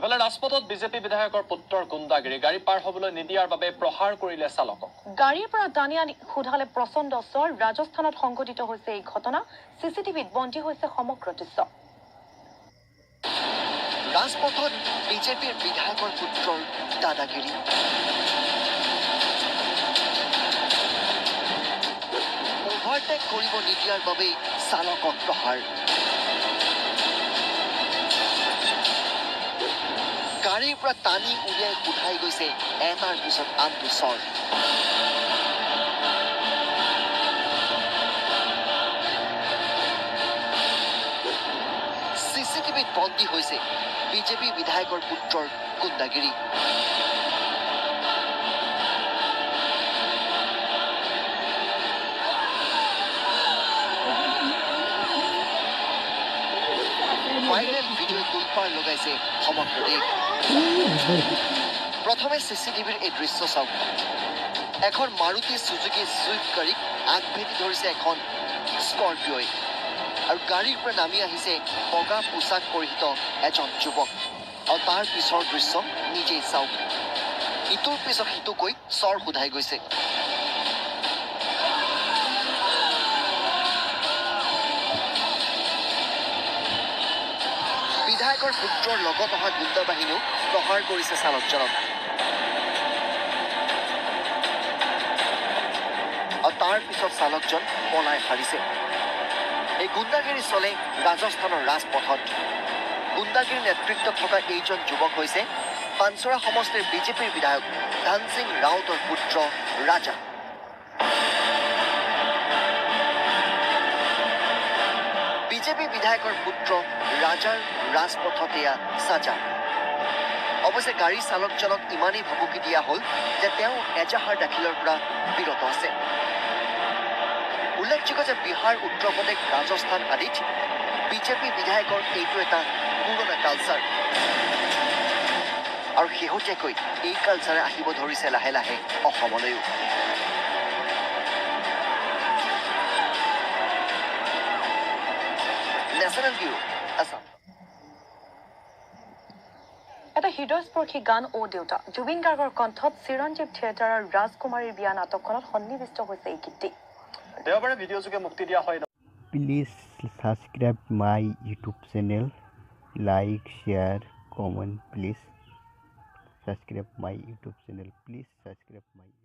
এফালে ৰাজপথত বিজেপি বিধায়কৰ পুত্ৰৰ গুণ্ডাগিৰি গাড়ী পাৰ হ'বলৈ নিদিয়াৰ বাবে প্ৰহাৰ কৰিলে চালকক গাড়ীৰ পৰা টানি আনি সোধালে প্ৰচণ্ড স্বৰ ৰাজস্থানত সংঘটিত হৈছে এই ঘটনা চিচিটিভিত বন্দী হৈছে সমগ্ৰ দৃশ্য ৰাজপথত বিজেপিৰ বিধায়কৰ পুত্ৰৰ দাদাগিৰি অভাৰটেক কৰিব নিদিয়াৰ বাবে চালকক প্ৰহাৰ গাড়ীৰ পৰা টানি উলিয়াই উঠাই গৈছে এটাৰ পিছত আনটো চৰ চিচিটিভিত বন্দী হৈছে বিজেপি বিধায়কৰ পুত্ৰৰ গুণ্ডাগিৰি ভাইৰেল ভিডিঅ' তোলপাৰ লগাইছে সমগ্ৰ দেশ প্ৰথমে চিচিটিভিৰ এই দৃশ্য চাওক এখন মাৰুতি সুজুকি ছুইফ্ট গাড়ীক আগভেটি ধৰিছে এখন স্কৰপিঅ'ই আৰু গাড়ীৰ পৰা নামি আহিছে বগা পোছাক পৰিহিত এজন যুৱক আৰু তাৰ পিছৰ দৃশ্য নিজেই চাওক ইটোৰ পিছত সিটোকৈ চৰ সোধাই গৈছে বিধায়কৰ পুত্ৰৰ লগত অহা গুণ্ডা বাহিনীও প্ৰহাৰ কৰিছে চালকজনক আৰু তাৰ পিছত চালকজন পলাই সাৰিছে এই গুণ্ডাগিৰি চলে ৰাজস্থানৰ ৰাজপথত গুণ্ডাগিৰি নেতৃত্বত থকা এইজন যুৱক হৈছে পাঞ্চৰা সমষ্টিৰ বিজেপিৰ বিধায়ক ধন সিং ৰাউতৰ পুত্ৰ ৰাজা বিজেপি বিধায়কৰ পুত্ৰ ৰাজাৰ ৰাজপথত এয়া সাজা অৱশ্যে গাড়ী চালকজনক ইমানেই ভাবুকি দিয়া হ'ল যে তেওঁ এজাহাৰ দাখিলৰ পৰা বিৰত আছে উল্লেখযোগ্য যে বিহাৰ উত্তৰ প্ৰদেশ ৰাজস্থান আদিত বিজেপি বিধায়কৰ এইটো এটা পুৰণা কালচাৰ আৰু শেহতীয়াকৈ এই কালচাৰে আহিব ধৰিছে লাহে লাহে অসমলৈও নেশ্যনেল ব্যুৰো আছাম এটা হৃদয়স্পৰ্শী গান ও দেউতা জুবিন গাৰ্গৰ কণ্ঠত চিৰঞ্জীৱ থিয়েটাৰৰ ৰাজকুমাৰীৰ বিয়া নাটকখনত সন্নিৱিষ্ট হৈছে এই গীতটি দেওবাৰে ভিডিঅ' যোগে মুক্তি দিয়া হয় Please subscribe my YouTube channel, like, share, comment. Please subscribe my YouTube channel. Please subscribe my